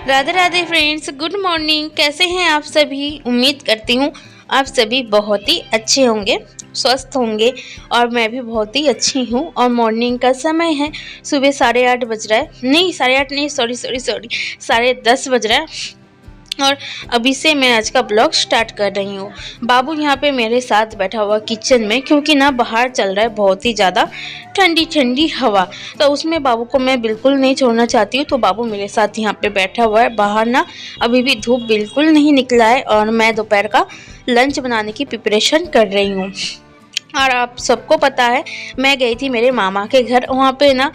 Radhe Radhe friends, good morning. कैसे हैं आप सभी? उम्मीद करती हूँ आप सभी बहुत ही अच्छे होंगे, स्वस्थ होंगे और मैं भी बहुत ही अच्छी हूँ। और मॉर्निंग का समय है, सुबह 8:30 बज रहा है, नहीं 8:30 नहीं, सॉरी 10:30 बज रहा है। और अभी से मैं आज का ब्लॉग स्टार्ट कर रही हूँ। बाबू यहाँ पे मेरे साथ बैठा हुआ किचन में, क्योंकि ना बाहर चल रहा है बहुत ही ज़्यादा ठंडी ठंडी हवा, तो उसमें बाबू को मैं बिल्कुल नहीं छोड़ना चाहती हूँ। तो बाबू मेरे साथ यहाँ पे बैठा हुआ है। बाहर ना अभी भी धूप बिल्कुल नहीं निकला है और मैं दोपहर का लंच बनाने की प्रिपरेशन कर रही हूँ। और आप सबको पता है, मैं गई थी मेरे मामा के घर। वहाँ पे ना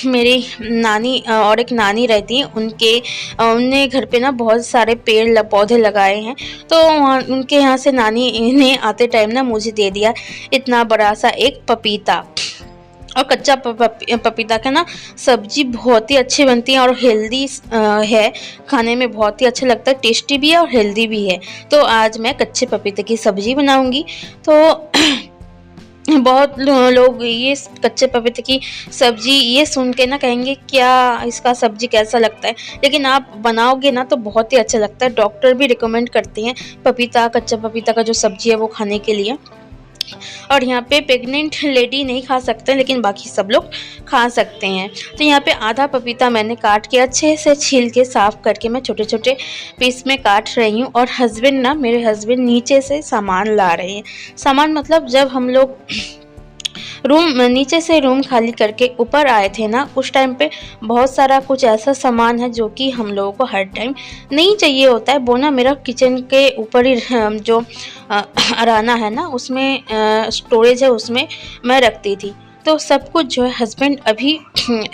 मेरी नानी और एक नानी रहती हैं, उनने घर पे ना बहुत सारे पेड़ पौधे लगाए हैं। तो वहाँ उनके यहाँ से नानी ने आते टाइम ना मुझे दे दिया इतना बड़ा सा एक पपीता। और कच्चा पपीता का ना सब्जी बहुत ही अच्छी बनती है और हेल्दी है, खाने में बहुत ही अच्छा लगता है, टेस्टी भी है और हेल्दी भी है। तो आज मैं कच्चे पपीते की सब्जी बनाऊंगी। तो बहुत लोग ये कच्चे पपीते की सब्जी ये सुन के ना कहेंगे क्या इसका सब्जी कैसा लगता है, लेकिन आप बनाओगे ना तो बहुत ही अच्छा लगता है। डॉक्टर भी रिकमेंड करते हैं कच्चा पपीता का जो सब्जी है वो खाने के लिए। और यहाँ पे प्रेग्नेंट लेडी नहीं खा सकते, लेकिन बाकी सब लोग खा सकते हैं। तो यहाँ पे आधा पपीता मैंने काट के अच्छे से छील के साफ़ करके मैं छोटे छोटे पीस में काट रही हूँ। और मेरे हस्बैंड नीचे से सामान ला रहे हैं। सामान मतलब जब हम लोग नीचे से रूम खाली करके ऊपर आए थे ना, उस टाइम पे बहुत सारा कुछ ऐसा सामान है जो कि हम लोगों को हर टाइम नहीं चाहिए होता है। वो ना मेरा किचन के ऊपर ही जो अराना है ना, उसमें स्टोरेज है, उसमें मैं रखती थी। तो सब कुछ जो है हस्बैंड अभी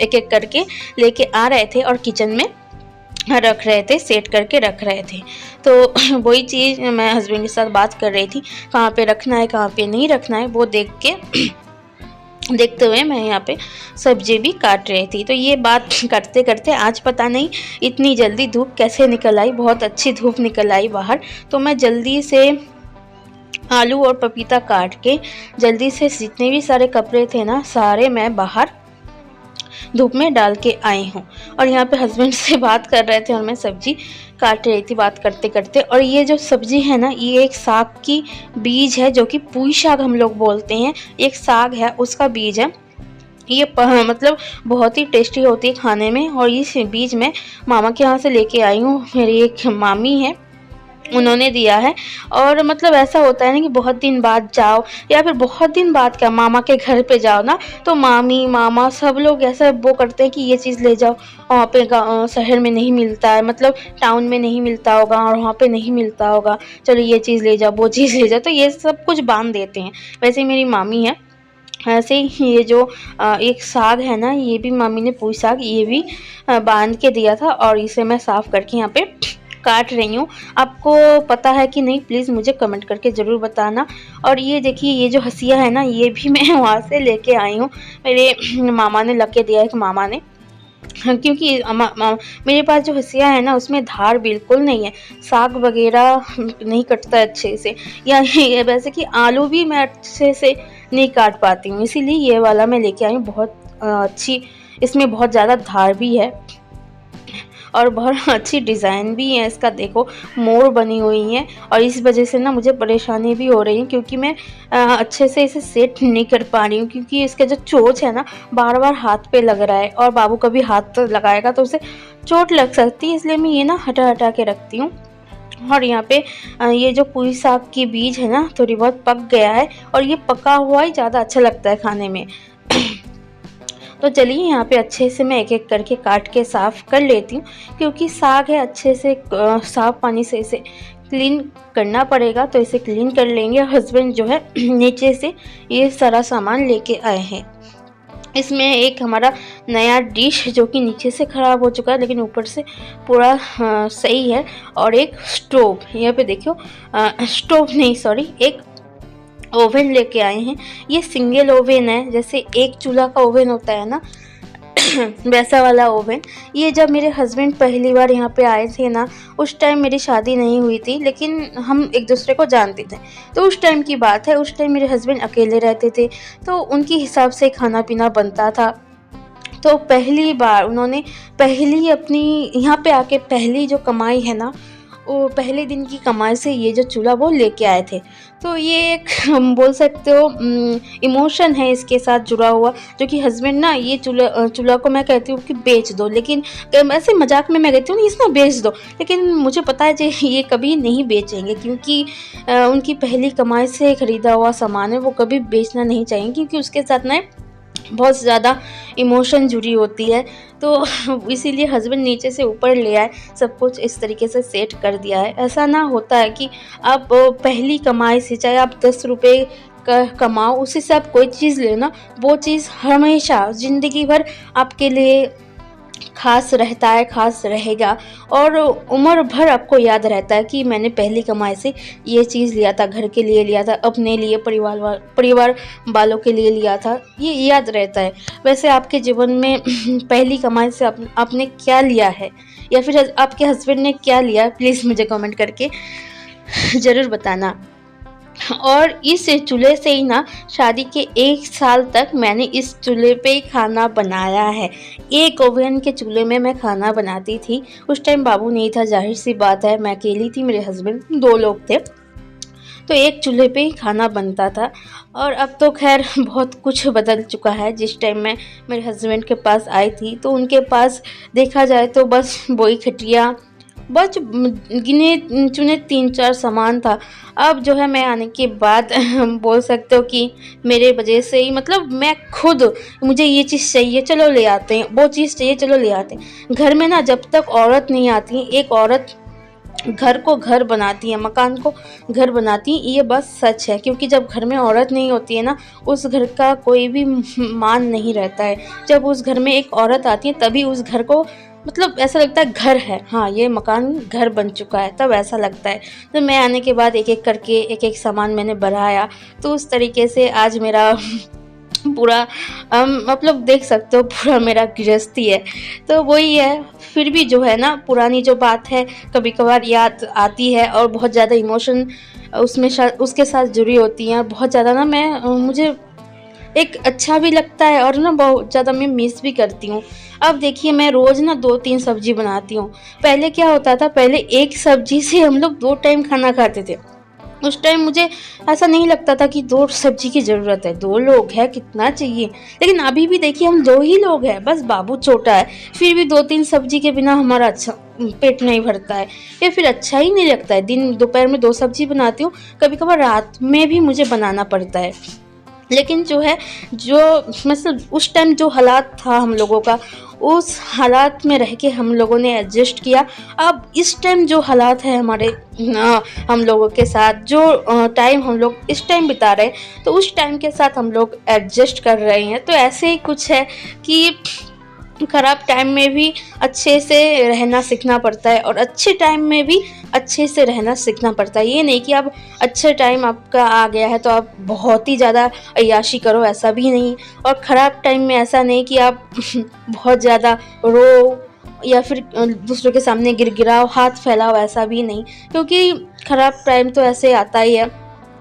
एक एक करके लेके आ रहे थे और किचन में रख रहे थे, सेट करके रख रहे थे। तो वही चीज़ मैं हस्बैंड के साथ बात कर रही थी, कहाँ पे रखना है कहाँ पे नहीं रखना है, वो देखते हुए मैं यहाँ पे सब्जी भी काट रही थी। तो ये बात करते करते आज पता नहीं इतनी जल्दी धूप कैसे निकल आई, बहुत अच्छी धूप निकल आई बाहर। तो मैं जल्दी से आलू और पपीता काट के जल्दी से जितने भी सारे कपड़े थे ना, सारे मैं बाहर धूप में डाल के आई हूँ। और यहाँ पे हस्बैंड से बात कर रहे थे और मैं सब्जी काट रही थी बात करते करते। और ये जो सब्जी है ना, ये एक साग की बीज है, जो कि पुई शाक हम लोग बोलते हैं। एक साग है, उसका बीज है ये। मतलब बहुत ही टेस्टी होती है खाने में। और इस बीज मैं मामा के यहाँ से लेके आई हूँ, मेरी एक मामी है, उन्होंने दिया है। और मतलब ऐसा होता है ना कि बहुत दिन बाद जाओ, या फिर बहुत दिन बाद क्या, मामा के घर पे जाओ ना, तो मामी मामा सब लोग ऐसा वो करते हैं कि ये चीज़ ले जाओ, वहाँ पे शहर में नहीं मिलता है, मतलब टाउन में नहीं मिलता होगा और वहाँ पे नहीं मिलता होगा, चलो ये चीज़ ले जाओ वो चीज़ ले जाओ, तो ये सब कुछ बांध देते हैं। वैसे मेरी मामी है, ऐसे ही ये जो एक साग है ना, ये भी मामी ने पुई साग ये भी बांध के दिया था। और इसे मैं साफ़ करके यहाँ पे काट रही हूँ। आपको पता है कि नहीं, प्लीज़ मुझे कमेंट करके ज़रूर बताना। और ये देखिए, ये जो हसिया है ना, ये भी मैं वहाँ से लेके आई हूँ, मेरे मामा ने लग के दिया है, एक मामा ने। क्योंकि मेरे पास जो हसिया है ना, उसमें धार बिल्कुल नहीं है, साग वगैरह नहीं कटता अच्छे से, या वैसे कि आलू भी मैं अच्छे से नहीं काट पाती हूँ, इसीलिए ये वाला मैं लेके आई हूँ। बहुत अच्छी, इसमें बहुत ज़्यादा धार भी है और बहुत अच्छी डिज़ाइन भी है इसका, देखो मोर बनी हुई है। और इस वजह से ना मुझे परेशानी भी हो रही है, क्योंकि मैं अच्छे से इसे सेट नहीं कर पा रही हूँ, क्योंकि इसका जो चोंच है ना बार बार हाथ पे लग रहा है, और बाबू कभी हाथ लगाएगा तो उसे चोट लग सकती है, इसलिए मैं ये ना हटा हटा के रखती हूँ। और यहाँ पे ये जो पुई साग की बीज है ना, थोड़ी बहुत पक गया है, और ये पका हुआ ही ज़्यादा अच्छा लगता है खाने में। तो चलिए यहाँ पे अच्छे से मैं एक एक करके काट के साफ़ कर लेती हूँ, क्योंकि साग है, अच्छे से साफ़ पानी से इसे क्लीन करना पड़ेगा। तो इसे क्लीन कर लेंगे। हस्बैंड जो है नीचे से ये सारा सामान लेके आए हैं। इसमें एक हमारा नया डिश जो कि नीचे से ख़राब हो चुका है, लेकिन ऊपर से पूरा सही है। और एक स्टोव, यहाँ पे देखियो, स्टोव नहीं सॉरी, एक ओवन लेके आए हैं। ये सिंगल ओवन है, जैसे एक चूल्हा का ओवन होता है ना वैसा वाला ओवन। ये जब मेरे हस्बैंड पहली बार यहाँ पे आए थे ना, उस टाइम मेरी शादी नहीं हुई थी, लेकिन हम एक दूसरे को जानते थे। तो उस टाइम की बात है, उस टाइम मेरे हस्बैंड अकेले रहते थे, तो उनके हिसाब से खाना पीना बनता था। तो पहली बार उन्होंने पहली अपनी यहाँ पे आके पहली जो कमाई है ना, वो पहले दिन की कमाई से ये जो चूल्हा वो लेके आए थे। तो ये एक हम बोल सकते हो इमोशन है इसके साथ जुड़ा हुआ, जो कि हस्बैंड ना ये चूल्हा को मैं कहती हूँ कि बेच दो, लेकिन ऐसे मजाक में मैं कहती हूँ इस ना बेच दो, लेकिन मुझे पता है कि ये कभी नहीं बेचेंगे, क्योंकि उनकी पहली कमाई से खरीदा हुआ सामान है, वो कभी बेचना नहीं चाहिए, क्योंकि उसके साथ ना बहुत ज़्यादा इमोशन जुड़ी होती है। तो इसीलिए हस्बैंड नीचे से ऊपर ले आए, सब कुछ इस तरीके से सेट कर दिया है। ऐसा ना होता है कि आप पहली कमाई से, चाहे आप 10 रुपये कमाओ, उसी से आप कोई चीज़ लेना, वो चीज़ हमेशा ज़िंदगी भर आपके लिए खास रहता है, खास रहेगा, और उम्र भर आपको याद रहता है कि मैंने पहली कमाई से ये चीज़ लिया था, घर के लिए लिया था, अपने लिए, परिवार वालों के लिए लिया था, ये याद रहता है। वैसे आपके जीवन में पहली कमाई से आपने क्या लिया है, या फिर आपके हस्बैंड ने क्या लिया, प्लीज़ मुझे कमेंट करके ज़रूर बताना। और इस चूल्हे से ही ना शादी के 1 साल तक मैंने इस चूल्हे पे ही खाना बनाया है। एक ओवन के चूल्हे में मैं खाना बनाती थी। उस टाइम बाबू नहीं था, जाहिर सी बात है, मैं अकेली थी, मेरे हस्बैंड 2 लोग थे, तो एक चूल्हे पे ही खाना बनता था। और अब तो खैर बहुत कुछ बदल चुका है। जिस टाइम मैं मेरे हस्बैंड के पास आई थी तो उनके पास देखा जाए तो बस वही खटिया, बस गिने चुने 3-4 सामान था। अब जो है मैं आने के बाद बोल सकते हो कि मेरे वजह से ही, मतलब मैं खुद, मुझे ये चीज़ चाहिए चलो ले आते हैं, वो चीज़ चाहिए चलो ले आते हैं। घर में ना जब तक औरत नहीं आती, एक औरत घर को घर बनाती है, मकान को घर बनाती है, ये बस सच है। क्योंकि जब घर में औरत नहीं होती है ना, उस घर का कोई भी मान नहीं रहता है। जब उस घर में एक औरत आती है तभी उस घर को, मतलब ऐसा लगता है घर है, हाँ ये मकान घर बन चुका है, तब ऐसा लगता है। तो मैं आने के बाद एक एक करके एक एक सामान मैंने बढ़ाया, तो उस तरीके से आज मेरा पूरा मतलब देख सकते हो पूरा मेरा गृहस्थी है। तो वही है, फिर भी जो है ना पुरानी जो बात है कभी कभार याद आती है, और बहुत ज़्यादा इमोशन उसमें उसके साथ जुड़ी होती हैं। बहुत ज़्यादा ना मुझे एक अच्छा भी लगता है, और ना बहुत ज़्यादा मैं मिस भी करती हूँ। अब देखिए मैं रोज़ ना 2-3 सब्ज़ी बनाती हूँ। पहले क्या होता था, पहले एक सब्ज़ी से हम लोग 2 टाइम खाना खाते थे। उस टाइम मुझे ऐसा नहीं लगता था कि 2 सब्ज़ी की ज़रूरत है, 2 लोग हैं कितना चाहिए। लेकिन अभी भी देखिए हम 2 ही लोग हैं, बस बाबू छोटा है, फिर भी 2-3 सब्ज़ी के बिना हमारा अच्छा पेट नहीं भरता है, या फिर अच्छा ही नहीं लगता है। दोपहर में 2 सब्ज़ी बनाती हूँ, कभी-कभार रात में भी मुझे बनाना पड़ता है। लेकिन जो है, जो मतलब उस टाइम जो हालात था हम लोगों का, उस हालात में रह के हम लोगों ने एडजस्ट किया। अब इस टाइम जो हालात है हमारे हम लोगों के साथ, जो टाइम हम लोग इस टाइम बिता रहे हैं, तो उस टाइम के साथ हम लोग एडजस्ट कर रहे हैं। तो ऐसे ही कुछ है कि ख़राब टाइम में भी अच्छे से रहना सीखना पड़ता है, और अच्छे टाइम में भी अच्छे से रहना सीखना पड़ता है। ये नहीं कि अब अच्छे टाइम आपका आ गया है तो आप बहुत ही ज़्यादा अय्याशी करो, ऐसा भी नहीं। और ख़राब टाइम में ऐसा नहीं कि आप बहुत ज़्यादा रो, या फिर दूसरों के सामने गिड़गिड़ाओ, हाथ फैलाओ, ऐसा भी नहीं। क्योंकि ख़राब टाइम तो ऐसे आता ही है,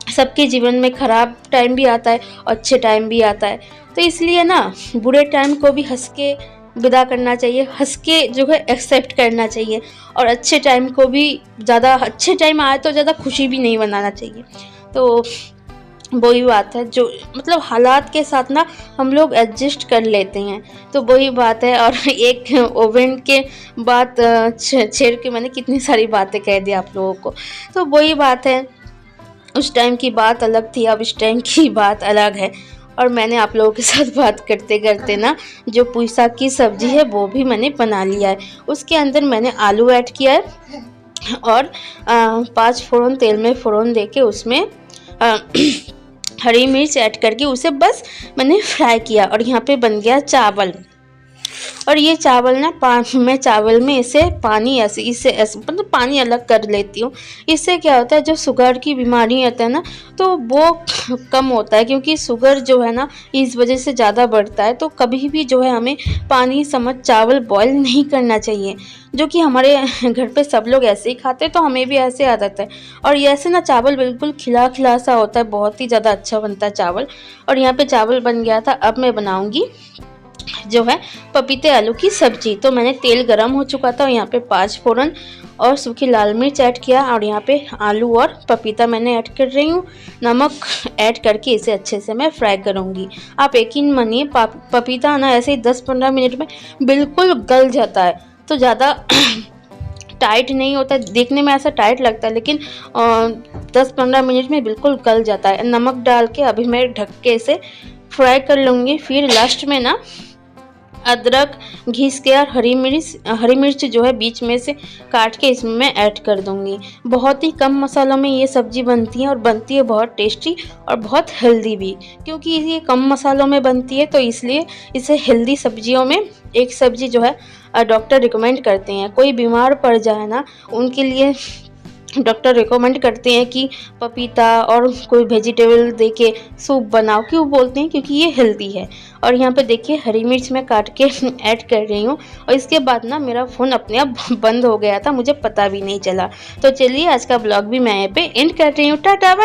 सबके जीवन में ख़राब टाइम भी आता है और अच्छे टाइम भी आता है। तो इसलिए ना बुरे टाइम को भी हंस के विदा करना चाहिए, हंस के जो है एक्सेप्ट करना चाहिए, और अच्छे टाइम को भी, ज़्यादा अच्छे टाइम आए तो ज़्यादा खुशी भी नहीं मनाना चाहिए। तो वही बात है, जो मतलब हालात के साथ ना हम लोग एडजस्ट कर लेते हैं, तो वही बात है। और एक ओवन के बात छेड़ के मैंने कितनी सारी बातें कह दी आप लोगों को। तो वही बात है, उस टाइम की बात अलग थी, अब इस टाइम की बात अलग है। और मैंने आप लोगों के साथ बात करते करते ना जो पुई साग की सब्ज़ी है वो भी मैंने बना लिया है। उसके अंदर मैंने आलू ऐड किया है, और 5 फ़ोरन तेल में फ़ोरन देके उसमें हरी मिर्च ऐड करके उसे बस मैंने फ्राई किया। और यहाँ पे बन गया चावल। और ये चावल ना मैं चावल में इसे पानी इससे मतलब पानी अलग कर लेती हूँ। इससे क्या होता है, जो शुगर की बीमारी होता है ना, तो वो कम होता है। क्योंकि शुगर जो है ना इस वजह से ज़्यादा बढ़ता है। तो कभी भी जो है हमें पानी समझ चावल बॉयल नहीं करना चाहिए, जो कि हमारे घर पे सब लोग ऐसे ही खाते हैं, तो हमें भी ऐसे आदत है। और ये ऐसे ना चावल बिल्कुल खिला खिला सा होता है, बहुत ही ज़्यादा अच्छा बनता है चावल। और यहाँ पे चावल बन गया था। अब मैं बनाऊँगी जो है पपीते आलू की सब्जी। तो मैंने तेल गरम हो चुका था और यहाँ पे 5 फोरन और सूखी लाल मिर्च ऐड किया और यहाँ पे आलू और पपीता मैंने ऐड कर रही हूँ। नमक ऐड करके इसे अच्छे से मैं फ्राई करूँगी। आप यकीन मानिए पपीता ना ऐसे ही 10-15 मिनट में बिल्कुल गल जाता है, तो ज़्यादा टाइट नहीं होता, देखने में ऐसा टाइट लगता है लेकिन 10-15 मिनट में बिल्कुल गल जाता है। नमक डाल के अभी मैं ढक के इसे फ्राई कर लूँगी। फिर लास्ट में ना अदरक घिस के और हरी मिर्च जो है बीच में से काट के इसमें मैं ऐड कर दूंगी। बहुत ही कम मसालों में ये सब्जी बनती है और बनती है बहुत टेस्टी और बहुत हेल्दी भी। क्योंकि ये कम मसालों में बनती है तो इसलिए इसे हेल्दी सब्जियों में एक सब्जी जो है डॉक्टर रिकमेंड करते हैं। कोई बीमार पड़ जाए ना, उनके लिए डॉक्टर रिकमेंड करते हैं कि पपीता और कोई वेजिटेबल दे के सूप बनाओ। क्यों बोलते हैं? क्योंकि ये हेल्दी है। और यहाँ पे देखिए हरी मिर्च मैं काट के ऐड कर रही हूँ और इसके बाद ना मेरा फ़ोन अपने आप बंद हो गया था, मुझे पता भी नहीं चला। तो चलिए आज का ब्लॉग भी मैं यहाँ पे एंड कर रही हूँ। Tata bye.